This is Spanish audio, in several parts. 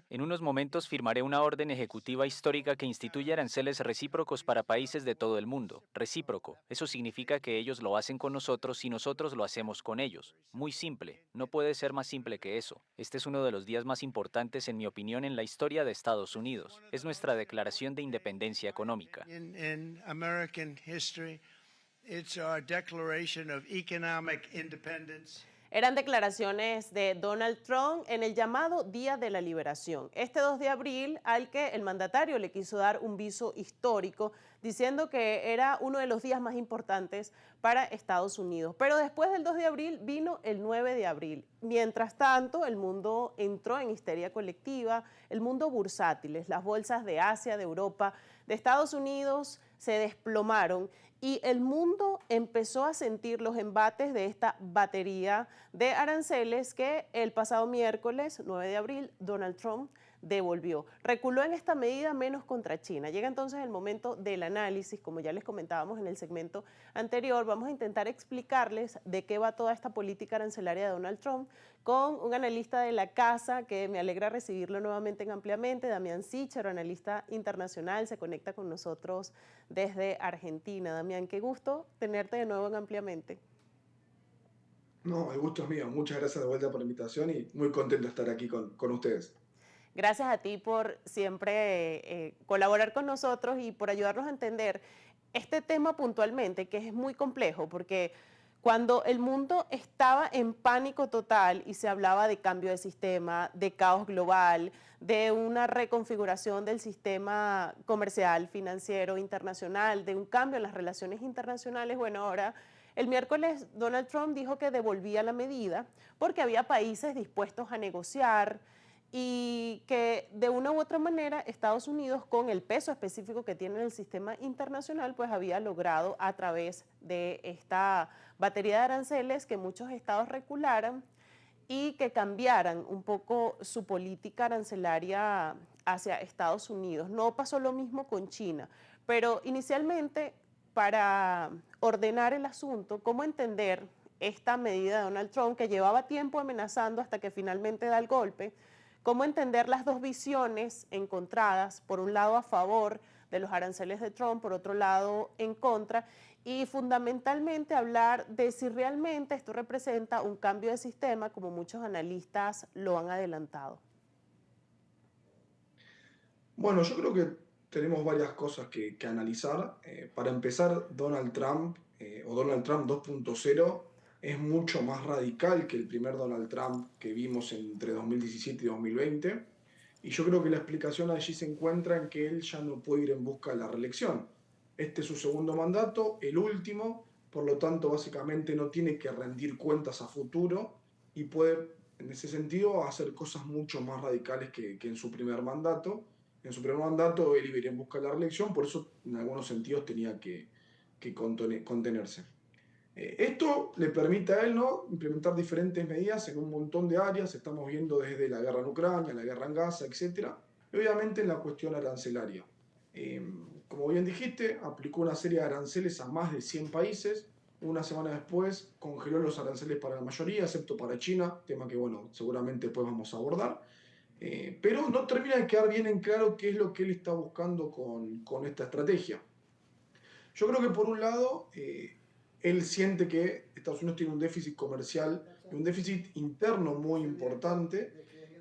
En unos momentos firmaré una orden ejecutiva histórica que instituye aranceles recíprocos para países de todo el mundo. Recíproco. Eso significa que ellos lo hacen con nosotros y nosotros lo hacemos con ellos. Muy simple. No puede ser más simple que eso. Este es uno de los días más importantes, en mi opinión, en la historia de Estados Unidos. Es nuestra declaración de independencia económica. Eran declaraciones de Donald Trump en el llamado Día de la Liberación, este 2 de abril, al que el mandatario le quiso dar un viso histórico, diciendo que era uno de los días más importantes para Estados Unidos. Pero después del 2 de abril vino el 9 de abril. Mientras tanto, el mundo entró en histeria colectiva, el mundo bursátiles, las bolsas de Asia, de Europa, de Estados Unidos se desplomaron y el mundo empezó a sentir los embates de esta batería de aranceles que el pasado miércoles 9 de abril Donald Trump devolvió. Reculó en esta medida menos contra China. Llega entonces el momento del análisis, como ya les comentábamos en el segmento anterior. Vamos a intentar explicarles de qué va toda esta política arancelaria de Donald Trump con un analista de la casa que me alegra recibirlo nuevamente en Ampliamente, Damián Sichero, analista internacional, se conecta con nosotros desde Argentina. Damián, qué gusto tenerte de nuevo en Ampliamente. No, el gusto es mío. Muchas gracias de vuelta por la invitación y muy contento de estar aquí con ustedes. Gracias a ti por siempre colaborar con nosotros y por ayudarnos a entender este tema puntualmente, que es muy complejo, porque cuando el mundo estaba en pánico total y se hablaba de cambio de sistema, de caos global, de una reconfiguración del sistema comercial, financiero, internacional, de un cambio en las relaciones internacionales, bueno, ahora el miércoles Donald Trump dijo que devolvía la medida porque había países dispuestos a negociar y que de una u otra manera Estados Unidos, con el peso específico que tiene en el sistema internacional, pues había logrado a través de esta batería de aranceles que muchos estados recularan y que cambiaran un poco su política arancelaria hacia Estados Unidos. No pasó lo mismo con China, pero inicialmente, para ordenar el asunto, ¿cómo entender esta medida de Donald Trump que llevaba tiempo amenazando hasta que finalmente da el golpe? ¿Cómo entender las dos visiones encontradas, por un lado a favor de los aranceles de Trump, por otro lado en contra? Y fundamentalmente hablar de si realmente esto representa un cambio de sistema, como muchos analistas lo han adelantado. Bueno, yo creo que tenemos varias cosas que analizar. Para empezar, Donald Trump o Donald Trump 2.0 es mucho más radical que el primer Donald Trump que vimos entre 2017 y 2020. Y yo creo que la explicación allí se encuentra en que él ya no puede ir en busca de la reelección. Este es su segundo mandato, el último, por lo tanto básicamente no tiene que rendir cuentas a futuro y puede, en ese sentido, hacer cosas mucho más radicales que en su primer mandato. En su primer mandato él iba en busca de la reelección, por eso en algunos sentidos tenía que contenerse. Esto le permite a él, ¿no?, implementar diferentes medidas en un montón de áreas. Estamos viendo desde la guerra en Ucrania, la guerra en Gaza, etcétera, y obviamente en la cuestión arancelaria. Eh, Como bien dijiste, aplicó una serie de aranceles a más de 100 países. Una semana después congeló los aranceles para la mayoría, excepto para China, tema que, bueno, seguramente después vamos a abordar. Pero no termina de quedar bien en claro qué es lo que él está buscando con esta estrategia. Yo creo que por un lado, él siente que Estados Unidos tiene un déficit comercial y un déficit interno muy importante,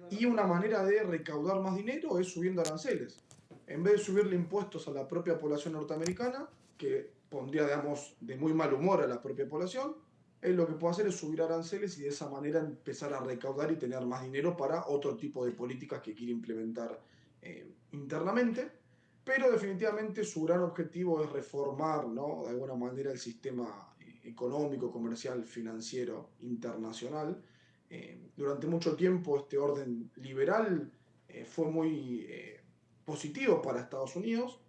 y una manera de recaudar más dinero es subiendo aranceles. En vez de subirle impuestos a la propia población norteamericana, que pondría, digamos, de muy mal humor a la propia población, él lo que puede hacer es subir aranceles y de esa manera empezar a recaudar y tener más dinero para otro tipo de políticas que quiere implementar internamente. Pero definitivamente su gran objetivo es reformar, ¿no?, de alguna manera el sistema económico, comercial, financiero, internacional. Durante mucho tiempo este orden liberal fue muy positivo para Estados Unidos,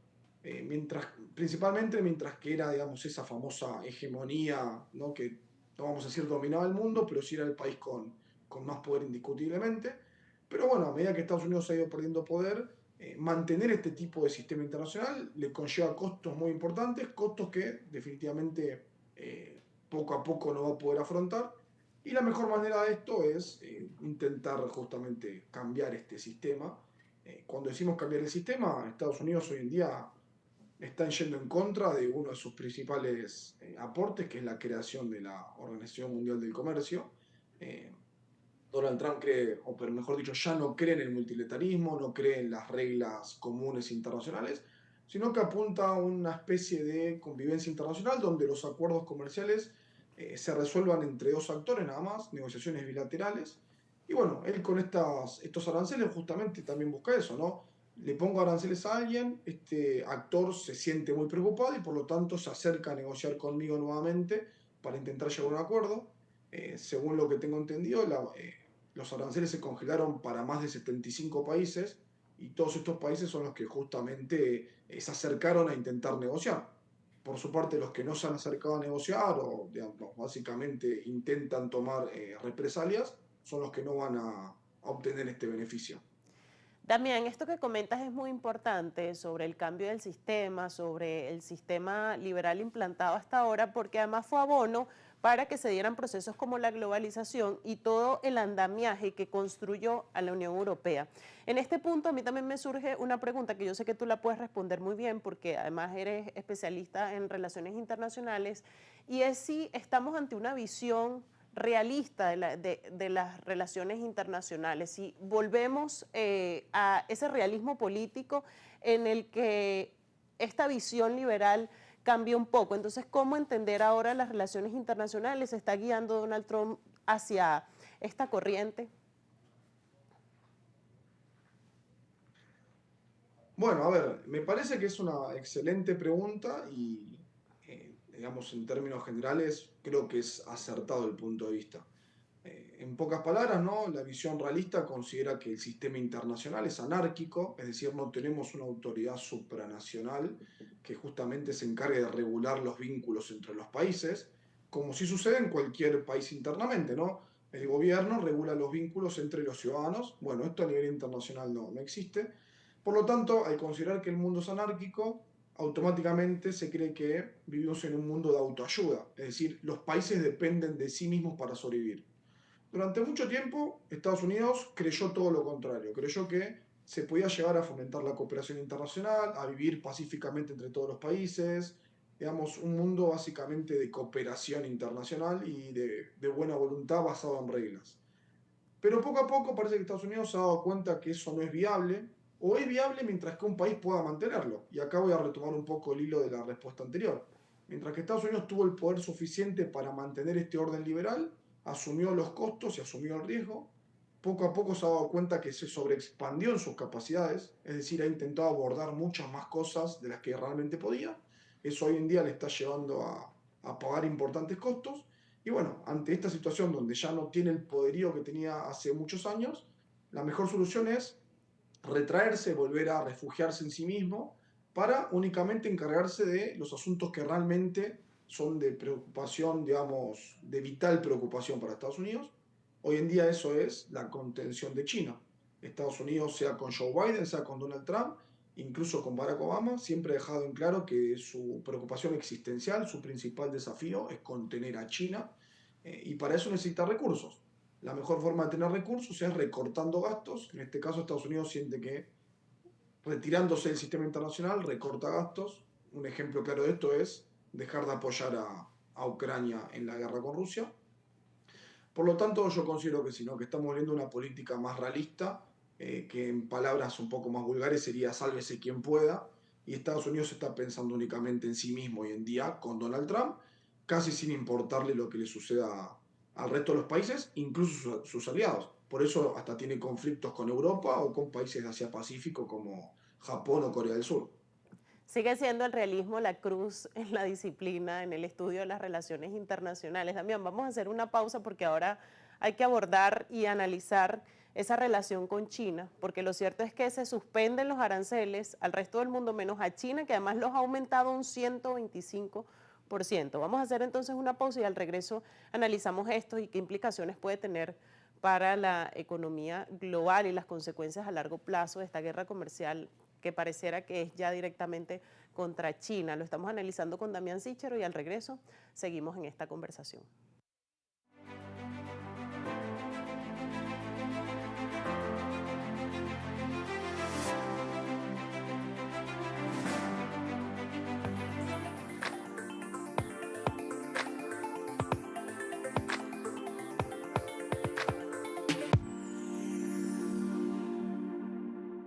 principalmente mientras que era, digamos, esa famosa hegemonía, ¿no?, que no vamos a decir dominaba el mundo, pero sí era el país con más poder indiscutiblemente. Pero bueno, a medida que Estados Unidos ha ido perdiendo poder, mantener este tipo de sistema internacional le conlleva costos muy importantes, costos que definitivamente poco a poco no va a poder afrontar. Y la mejor manera de esto es intentar justamente cambiar este sistema. Cuando decimos cambiar el sistema, Estados Unidos hoy en día están yendo en contra de uno de sus principales aportes, que es la creación de la Organización Mundial del Comercio. Eh, Donald Trump cree, o pero mejor dicho, ya no cree en el multilateralismo, no cree en las reglas comunes internacionales, sino que apunta a una especie de convivencia internacional donde los acuerdos comerciales se resuelvan entre dos actores nada más, negociaciones bilaterales. Y bueno, él con estos aranceles justamente también busca eso, ¿no? Le pongo aranceles a alguien, este actor se siente muy preocupado y por lo tanto se acerca a negociar conmigo nuevamente para intentar llegar a un acuerdo. Según lo que tengo entendido, los aranceles se congelaron para más de 75 países y todos estos países son los que justamente se acercaron a intentar negociar. Por su parte, los que no se han acercado a negociar o digamos, básicamente intentan tomar represalias son los que no van a obtener este beneficio. Damián, esto que comentas es muy importante sobre el cambio del sistema, sobre el sistema liberal implantado hasta ahora, porque además fue abono para que se dieran procesos como la globalización y todo el andamiaje que construyó a la Unión Europea. En este punto a mí también me surge una pregunta que yo sé que tú la puedes responder muy bien porque además eres especialista en relaciones internacionales, y es si estamos ante una visión realista de las relaciones internacionales. Si volvemos a ese realismo político en el que esta visión liberal cambia un poco. Entonces, ¿cómo entender ahora las relaciones internacionales? ¿Se está guiando Donald Trump hacia esta corriente? Bueno, a ver, me parece que es una excelente pregunta y, digamos, en términos generales, creo que es acertado el punto de vista. En pocas palabras, ¿no? La visión realista considera que el sistema internacional es anárquico, es decir, no tenemos una autoridad supranacional que justamente se encargue de regular los vínculos entre los países, como si sucede en cualquier país internamente, ¿no? El gobierno regula los vínculos entre los ciudadanos. Bueno, esto a nivel internacional no existe. Por lo tanto, al considerar que el mundo es anárquico, automáticamente se cree que vivimos en un mundo de autoayuda, es decir, los países dependen de sí mismos para sobrevivir. Durante mucho tiempo, Estados Unidos creyó todo lo contrario, creyó que se podía llegar a fomentar la cooperación internacional, a vivir pacíficamente entre todos los países, digamos, un mundo básicamente de cooperación internacional y de buena voluntad basado en reglas. Pero poco a poco parece que Estados Unidos se ha dado cuenta que eso no es viable, o es viable mientras que un país pueda mantenerlo. Y acá voy a retomar un poco el hilo de la respuesta anterior. Mientras que Estados Unidos tuvo el poder suficiente para mantener este orden liberal, asumió los costos y asumió el riesgo, poco a poco se ha dado cuenta que se sobreexpandió en sus capacidades, es decir, ha intentado abordar muchas más cosas de las que realmente podía. Eso hoy en día le está llevando a pagar importantes costos y bueno, ante esta situación donde ya no tiene el poderío que tenía hace muchos años, la mejor solución es retraerse, volver a refugiarse en sí mismo para únicamente encargarse de los asuntos que realmente son de preocupación, digamos, de vital preocupación para Estados Unidos. Hoy en día eso es la contención de China. Estados Unidos, sea con Joe Biden, sea con Donald Trump, incluso con Barack Obama, siempre ha dejado en claro que su preocupación existencial, su principal desafío es contener a China y para eso necesita recursos. La mejor forma de tener recursos es recortando gastos. En este caso, Estados Unidos siente que retirándose del sistema internacional recorta gastos. Un ejemplo claro de esto es dejar de apoyar a Ucrania en la guerra con Rusia. Por lo tanto, yo considero que sí, ¿no? Que estamos viendo una política más realista, que en palabras un poco más vulgares sería sálvese quien pueda, y Estados Unidos está pensando únicamente en sí mismo hoy en día con Donald Trump, casi sin importarle lo que le suceda al resto de los países, incluso sus aliados. Por eso hasta tiene conflictos con Europa o con países de Asia-Pacífico como Japón o Corea del Sur. Sigue siendo el realismo la cruz en la disciplina, en el estudio de las relaciones internacionales. Damián, vamos a hacer una pausa porque ahora hay que abordar y analizar esa relación con China, porque lo cierto es que se suspenden los aranceles al resto del mundo, menos a China, que además los ha aumentado un 125%. Vamos a hacer entonces una pausa y al regreso analizamos esto y qué implicaciones puede tener para la economía global y las consecuencias a largo plazo de esta guerra comercial que pareciera que es ya directamente contra China. Lo estamos analizando con Damián Sichero y al regreso seguimos en esta conversación.